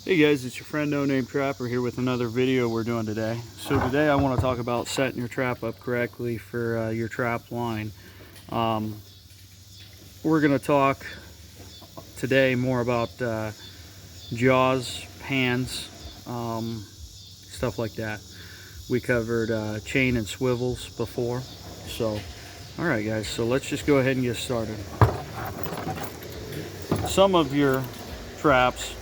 Hey guys, it's your friend No Name Trapper here with another video we're doing today. So today I want to talk about setting your trap up correctly for your trap line. We're going to talk today more about jaws, pans, stuff like that. We covered chain and swivels before. So, alright guys, so let's just go ahead and get started. Some of your traps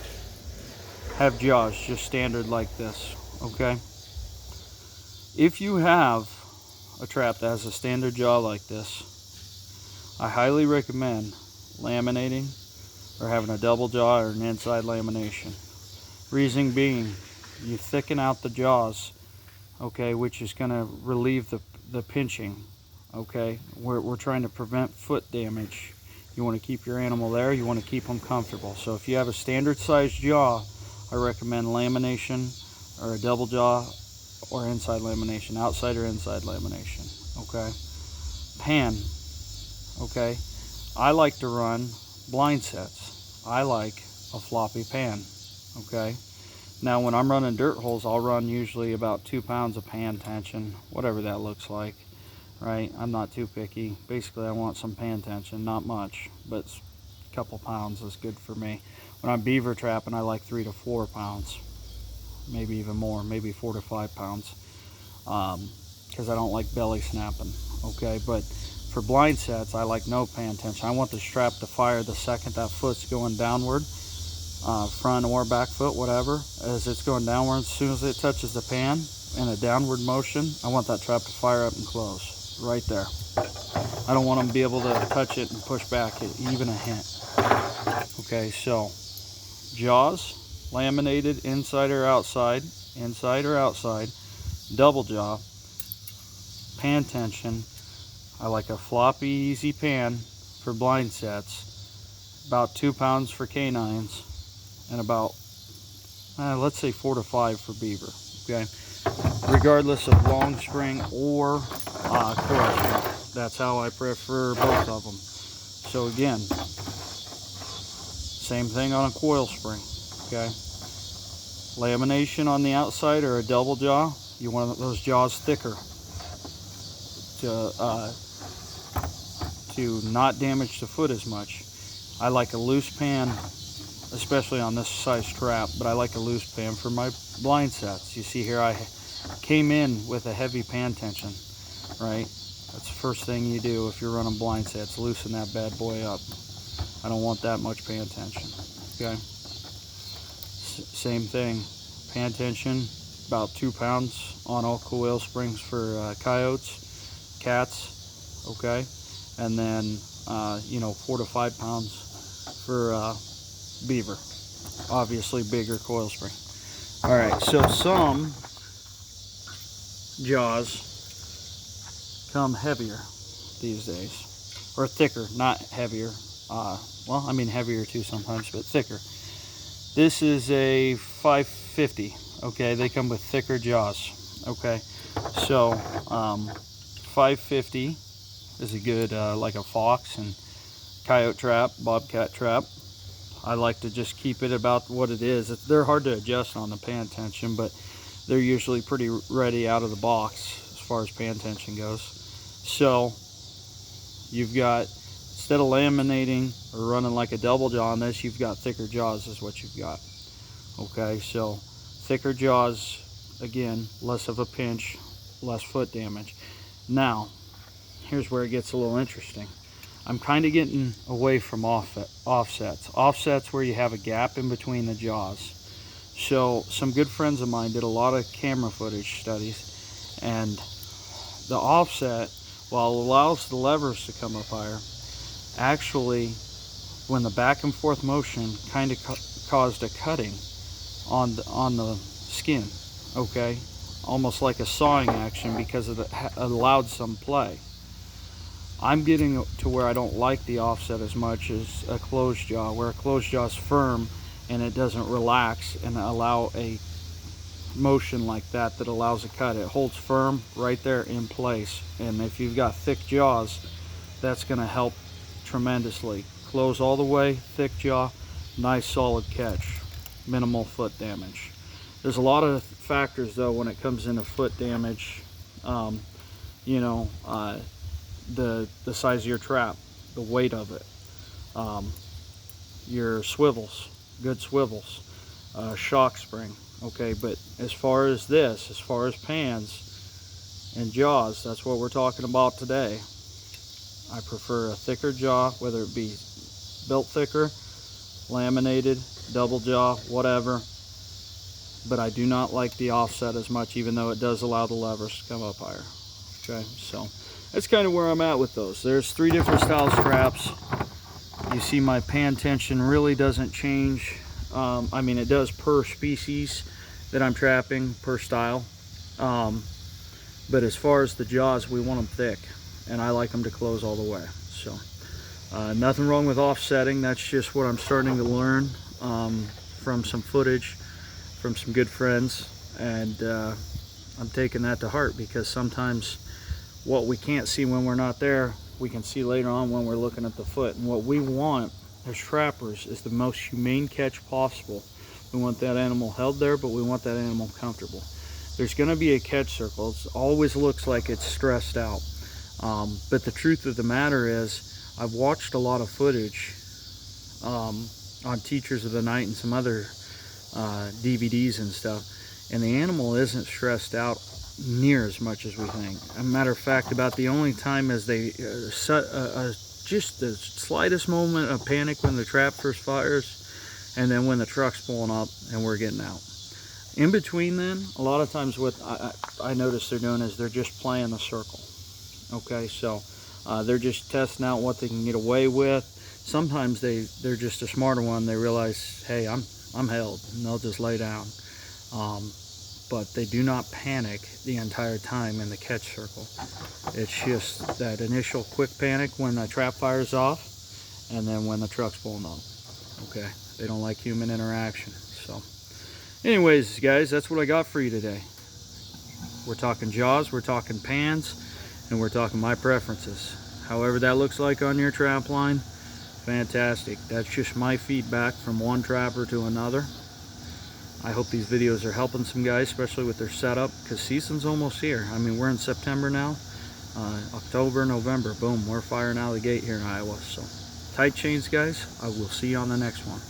have jaws just standard like this, okay? If you have a trap that has a standard jaw like this, I highly recommend laminating or having a double jaw or an inside lamination. Reason being, you thicken out the jaws, okay, which is going to relieve the pinching, okay? We're trying to prevent foot damage. You want to keep your animal there, you want to keep them comfortable. So if you have a standard sized jaw, I recommend lamination or a double jaw or inside lamination, outside or inside lamination, okay? Pan, okay? I like to run blind sets. I like a floppy pan, okay? Now when I'm running dirt holes, I'll run usually about 2 pounds of pan tension, whatever that looks like, right? I'm not too picky. Basically I want some pan tension, not much, but a couple pounds is good for me. When I'm beaver trapping, I like 3 to 4 pounds, maybe even more, maybe 4 to 5 pounds, because I don't like belly snapping, okay? But for blind sets, I like no pan tension. I want the strap to fire the second that foot's going downward, front or back foot, whatever. As it's going downward, as soon as it touches the pan in a downward motion, I want that trap to fire up and close, right there. I don't want them to be able to touch it and push back even a hint. Okay, so jaws, laminated inside or outside, double jaw, pan tension. I like a floppy, easy pan for blind sets, about 2 pounds for canines, and about, let's say 4 to 5 for beaver, okay? Regardless of long spring or coil spring. That's how I prefer both of them. So again, same thing on a coil spring, okay? Lamination on the outside or a double jaw, you want those jaws thicker to not damage the foot as much. I like a loose pan, especially on this size trap, but I like a loose pan for my blind sets. You see here I came in with a heavy pan tension, right? That's the first thing you do if you're running blind sets, loosen that bad boy up. I don't want that much pan tension, okay? Same thing, pan tension, about 2 pounds on all coil springs for coyotes, cats, okay? And then, 4 to 5 pounds for beaver. Obviously bigger coil spring. All right, so some jaws come heavier these days, or thicker, not heavier. Well, I mean heavier too sometimes, but thicker. This is a 550, okay? They come with thicker jaws, okay? So 550 is a good, like a fox and coyote trap, bobcat trap. I like to just keep it about what it is. They're hard to adjust on the pan tension, but they're usually pretty ready out of the box as far as pan tension goes. So you've got, instead of laminating or running like a double jaw on this, you've got thicker jaws is what you've got. Okay, so thicker jaws, again, less of a pinch, less foot damage. Now, here's where it gets a little interesting. I'm kind of getting away from offsets. Offsets where you have a gap in between the jaws. So some good friends of mine did a lot of camera footage studies, and the offset, while it allows the levers to come up higher, actually when the back and forth motion kind of caused a cutting on the skin, okay, almost like a sawing action because it allowed some play. I'm getting to where I don't like the offset as much as a closed jaw, where a closed jaw is firm and it doesn't relax and allow a motion like that allows a cut. It holds firm right there in place, and if you've got thick jaws, that's going to help tremendously. Close all the way, thick jaw, nice solid catch. minimal foot damage. There's a lot of factors though when it comes into foot damage. You know, the size of your trap, the weight of it, your swivels, good swivels, shock spring. Okay, but as far as this, as far as pans and jaws, that's what we're talking about today. I prefer a thicker jaw, whether it be built thicker, laminated, double jaw, whatever. But I do not like the offset as much, even though it does allow the levers to come up higher. Okay, so that's kind of where I'm at with those. There's 3 different style straps. You see my pan tension really doesn't change. I mean, it does per species that I'm trapping, per style. But as far as the jaws, we want them thick, and I like them to close all the way. So nothing wrong with offsetting. That's just what I'm starting to learn from some footage from some good friends, and I'm taking that to heart, because sometimes what we can't see when we're not there, we can see later on when we're looking at the foot. And what we want as trappers is the most humane catch possible. We want that animal held there, but we want that animal comfortable. There's going to be a catch circle. It always looks like it's stressed out, but the truth of the matter is, I've watched a lot of footage on Teachers of the Night and some other DVDs and stuff, and the animal isn't stressed out near as much as we think. As a matter of fact, about the only time is they just the slightest moment of panic when the trap first fires, and then when the truck's pulling up and we're getting out. In between then, a lot of times what I notice they're doing is they're just playing the circle. Okay, so they're just testing out what they can get away with. Sometimes they're just a smarter one. They realize, hey, I'm held, and they'll just lay down. But they do not panic the entire time in the catch circle. It's just that initial quick panic when the trap fires off, and then when the truck's pulling up. Okay, they don't like human interaction. So anyways, guys, that's what I got for you today. We're talking jaws, we're talking pans, and we're talking my preferences. However that looks like on your trap line, fantastic. That's just my feedback from one trapper to another. I hope these videos are helping some guys, especially with their setup, because season's almost here. I mean, we're in September now. October, November, boom, we're firing out of the gate here in Iowa. So tight chains, guys. I will see you on the next one.